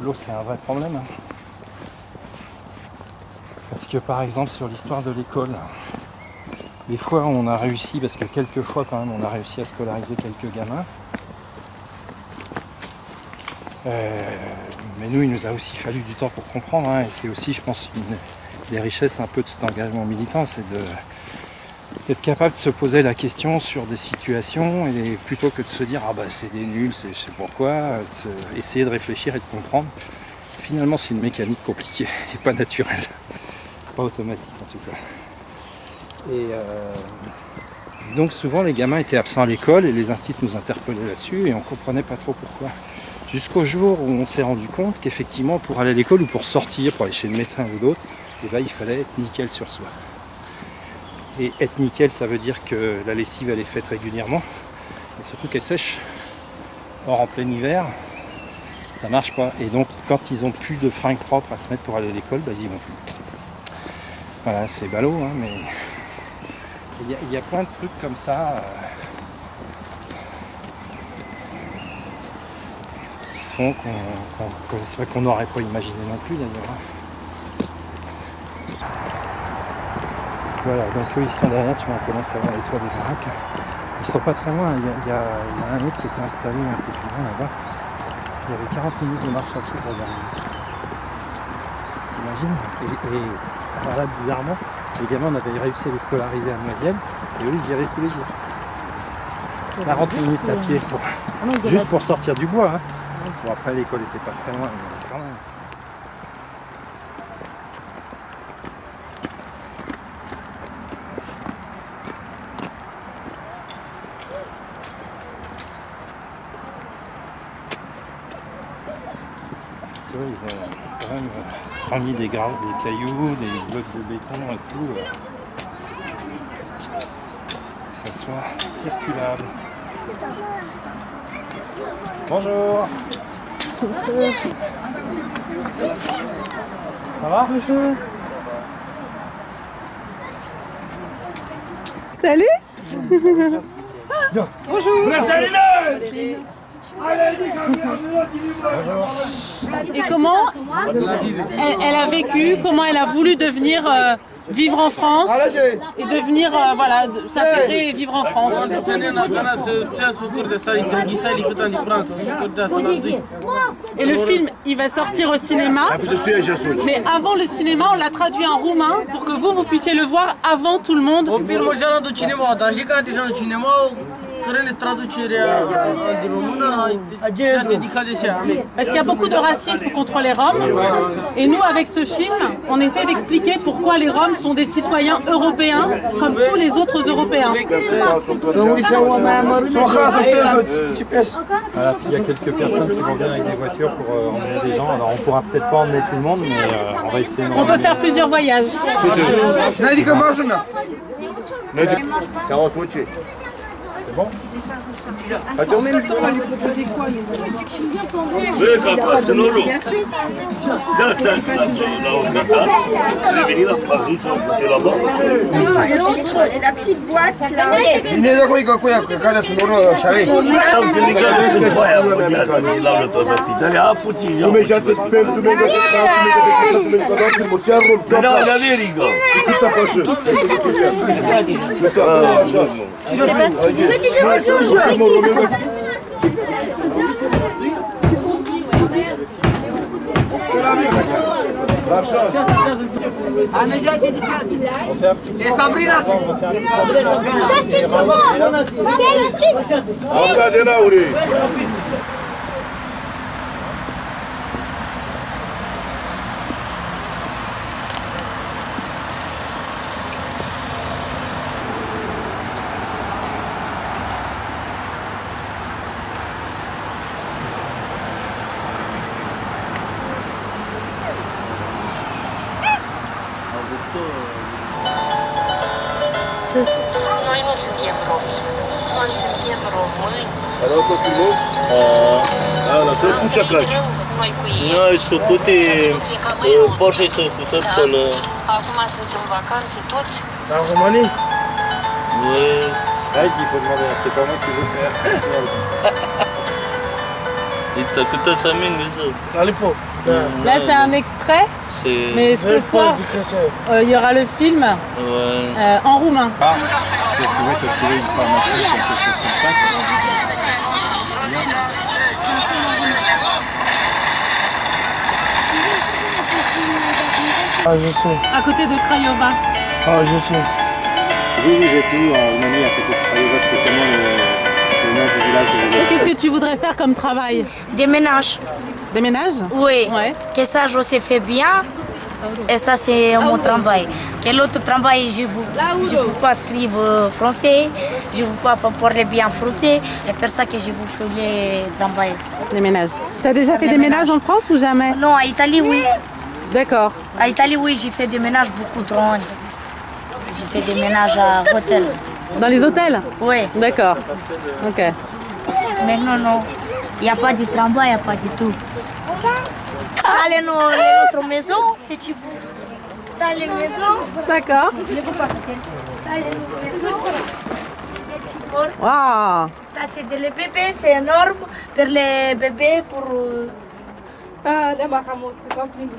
L'eau, c'est un vrai problème. Parce que par exemple, sur l'histoire de l'école, les fois où on a réussi, parce que quelques fois quand même, on a réussi à scolariser quelques gamins. Mais nous, il nous a aussi fallu du temps pour comprendre. Et c'est aussi, je pense, une des richesses un peu de cet engagement militant, c'est d'être capable de se poser la question sur des situations et plutôt que de se dire ah bah c'est des nuls, c'est je sais pourquoi, essayer de réfléchir et de comprendre. Finalement, c'est une mécanique compliquée et pas naturelle, pas automatique en tout cas. Et donc souvent les gamins étaient absents à l'école et les instituts nous interpellaient là-dessus et on comprenait pas trop pourquoi. Jusqu'au jour où on s'est rendu compte qu'effectivement pour aller à l'école ou pour sortir, pour aller chez le médecin ou d'autres, et ben, il fallait être nickel sur soi. Et être nickel, ça veut dire que la lessive elle est faite régulièrement et surtout qu'elle sèche. Or en plein hiver, ça marche pas. Et donc quand ils ont plus de fringues propres à se mettre pour aller à l'école, ben, ils y vont plus. Voilà, c'est ballot, hein, mais il y a plein de trucs comme ça qui se font qu'on n'aurait pas imaginé non plus d'ailleurs. Voilà, donc eux ils sont derrière, tu vois, on commence à voir les toits des baraques. Ils sont pas très loin, il y a un autre qui était installé un peu plus loin là-bas. Il y avait 40 minutes de marche à pied pour regarder. T'imagines ? Et voilà, bizarrement, les gamins on avait réussi à les scolariser à Noisiel et eux ils y allaient tous les jours. 40 minutes à pied juste pour sortir du bois. Hein. Bon après l'école était pas très loin, mais quand même. Ils ont quand même mis des cailloux, des blocs de béton et tout, que ça soit circulable. Bonjour. Ça va? Bonjour. Salut. Bonjour. Et comment elle a vécu, comment elle a voulu devenir vivre en France et devenir voilà, s'intégrer et vivre en France. Et le film, il va sortir au cinéma, mais avant le cinéma, on l'a traduit en roumain pour que vous puissiez le voir avant tout le monde. Parce qu'il y a beaucoup de racisme contre les Roms et nous avec ce film on essaie d'expliquer pourquoi les Roms sont des citoyens européens comme tous les autres Européens. Voilà, il y a quelques personnes qui vont venir avec des voitures pour emmener des gens. Alors on pourra peut-être pas emmener tout le monde, mais on va essayer. On peut faire plusieurs voyages. Bon. En même temps, on va lui proposer quoi? L'autre, la petite boîte là. C'est pas ce qu'il dit. Noi nu suntem romi. Noi suntem români. Dar o să filmăm? Lăsăm cu ce pleci. Noi cu ei. Noi să pute Porsche să putem până... Acum sunt în vacanțe toți. În România? Là, il faut demander, c'est pas moi qui veux faire. kita sa amin gusto. Là, c'est un extrait, C'est... mais ce soir, il y aura le film Ouais. en roumain. Si on pouvait te trouver une formation sur quelque chose comme ça. Ah, je sais. À côté de Craiova. Ah, je sais. Vous êtes où en Roumanie à côté de Craiova? C'est comment le nom du village où vous êtes? Qu'est-ce que tu voudrais faire comme travail? Des ménages, Des ménages? oui. Ouais. Que ça, je sais faire bien. Et ça, c'est mon travail. Quel autre travail, je ne peux pas écrire français, je ne peux pas parler bien français. Et pour ça que je vous fais le travail. Des ménages. Tu as déjà fait des ménages en France ou jamais? Non, à Italie, oui. D'accord. À Italie, oui, j'ai fait des ménages beaucoup trop grands. J'ai fait des ménages à hôtel. Dans les hôtels? Oui. D'accord. Ok. Maintenant, non. Il n'y a pas de travail, il n'y a pas du tout. Ça, c'est notre maison, c'est tu veux. Ça, les maisons. D'accord. Ça, c'est notre maison. Waouh. Ça, c'est des bébés, c'est énorme. Pour les bébés, pour...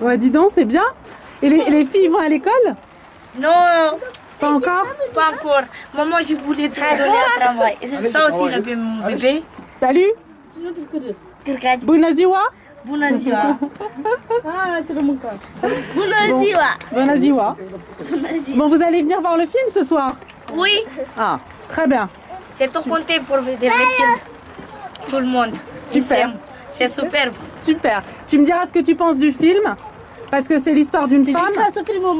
Ouais, dis donc, c'est bien. Et les filles vont à l'école? Non, Pas encore? pas encore. Maman, je voulais te donner un travail. Et c'est ça aussi, le bébé. Salut. Bună ziua. Bună ziua. Bună ziua. Bună ziua. Bună ziua. Bon, vous allez venir voir le film ce soir? Oui, Ah, très bien. c'est tout compté pour voir le film. Tout le monde. Super. Ici. C'est superbe. Super. Tu me diras ce que tu penses du film? Parce que c'est l'histoire d'une femme.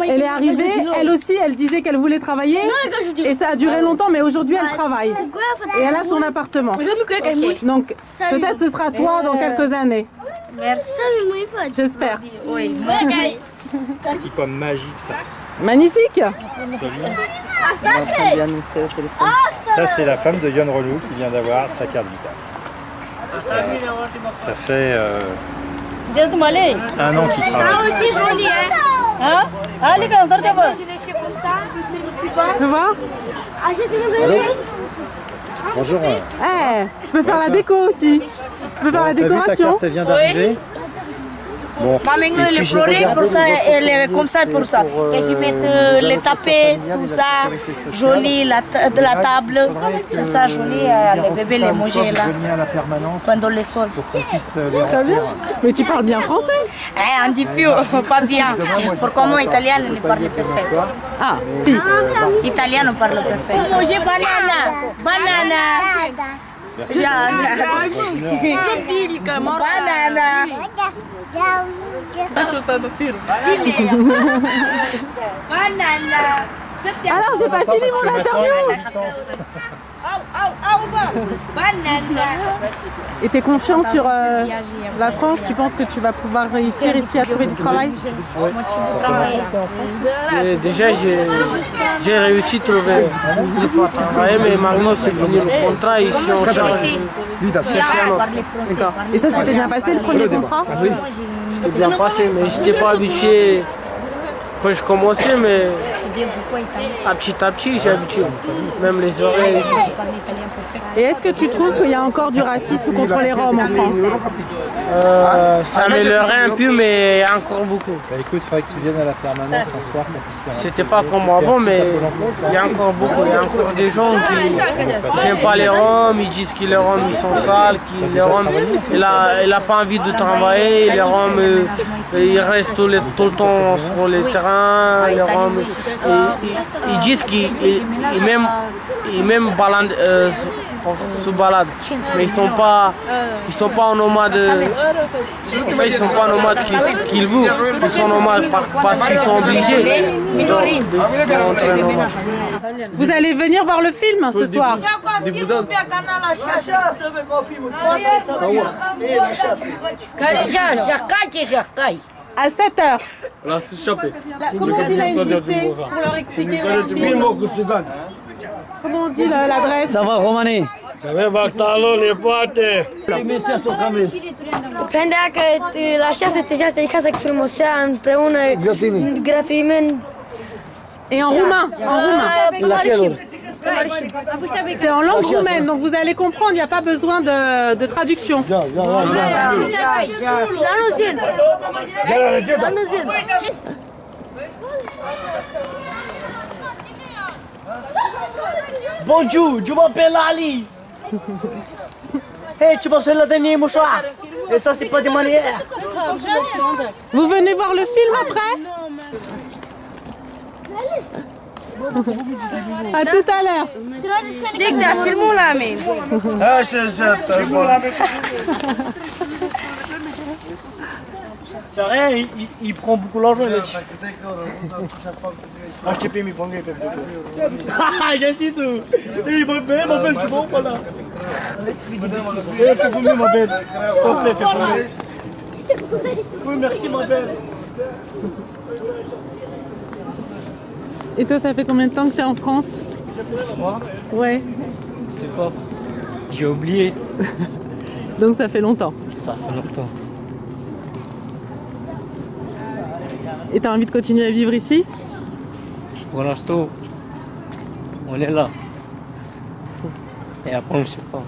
Elle est arrivée, elle aussi, elle disait qu'elle voulait travailler. Et ça a duré longtemps, mais aujourd'hui elle travaille. Et elle a son appartement. Donc peut-être ce sera toi dans quelques années. Merci. J'espère. Oui, merci. Petit pomme magique ça. Magnifique. Ça c'est la femme de Yon Relou qui vient d'avoir sa carte vitale. Ça fait 1 an qu'il travaille. Ah, aussi joli, hein? Allez, viens, regarde. Je l'ai comme ça. Tu peux voir? Bonjour. Eh, je peux faire la déco aussi. Je peux faire la T'as vu, ta décoration. carte elle vient d'arriver. Bon. Ma maintenant, elle est pleurée pour ça, elle est comme ça pour ça. Et je mets les tapés, tout ça, joli, de la table, tout ça joli, les bébés les manger là, pendant les sols. Très bien. Mais tu parles bien français? Eh, un diffus, pas bien. Pourquoi moi, italien, ne parle parfait. Ah, si. Italien, on parle parfait. Manger banana, banana. Banana. Banana. Alors, j'ai pas fini mon interview. Banana. Et t'es confiant sur la France? Tu penses que tu vas pouvoir réussir ici à trouver du travail? Déjà, j'ai réussi à trouver une fois travailler, mais maintenant c'est fini le contrat. Ici, on charge de chercher un autre. D'accord. Et ça s'était bien passé le premier contrat? Oui, c'était bien passé, mais je n'étais pas habitué quand je commençais, mais à petit, j'ai habitué. Même les oreilles et tout ça. Et est-ce que tu trouves qu'il y a encore du racisme contre les Roms en France? Ça améliorait un peu, mais il y a encore beaucoup. Bah écoute, il faudrait que tu viennes à la permanence un soir qu'on puisse faire un C'était pas comme avant, mais il y a encore beaucoup. Il y a encore des gens qui n'aiment pas les Roms, ils disent que les Roms ils sont sales, que les Roms il a pas envie de travailler, les Roms ils restent tout le temps sur les terrains, les Roms ils disent qu'ils même baladent, se baladent, mais ils sont pas en nomade. En fait, ils sont pas nomades qu'ils veulent, ils sont nomades parce qu'ils sont obligés de rentrer nomade. Vous allez venir voir le film ce soir? À 7h. Comment on dit la NJC pour leur expliquer? Comment on dit l'adresse? Ça va, Romani? Prendea că la 6 te de casa cu frumosea împreună, gratiment. Et en roumain? En roumain. C'est en langue roumaine, donc vous allez comprendre, il n'y a pas besoin de traduction. Bonjour, je m'appelle Ali. Hey, tu m'appelles la dernière mouchoir. Et ça, c'est pas des manières. Vous venez voir le film après? À tout à l'heure. Dès que t'as filmé la main. Ah, c'est bon. C'est rien, il prend beaucoup l'argent, il a dit. Ah, je t'ai payé mes fangés, ah, j'ai dit tout. Il m'appelle, tu vois, voilà. Fais fumer, ma belle. S'il te plaît, fais fumer. Oui, merci, ma belle. Et toi, ça fait combien de temps que tu es en France? Moi? Ouais. Je sais pas. J'ai oublié. Donc ça fait longtemps. Ça fait longtemps. Et tu as envie de continuer à vivre ici? Pour l'instant, on est là. Et après, on ne sait pas.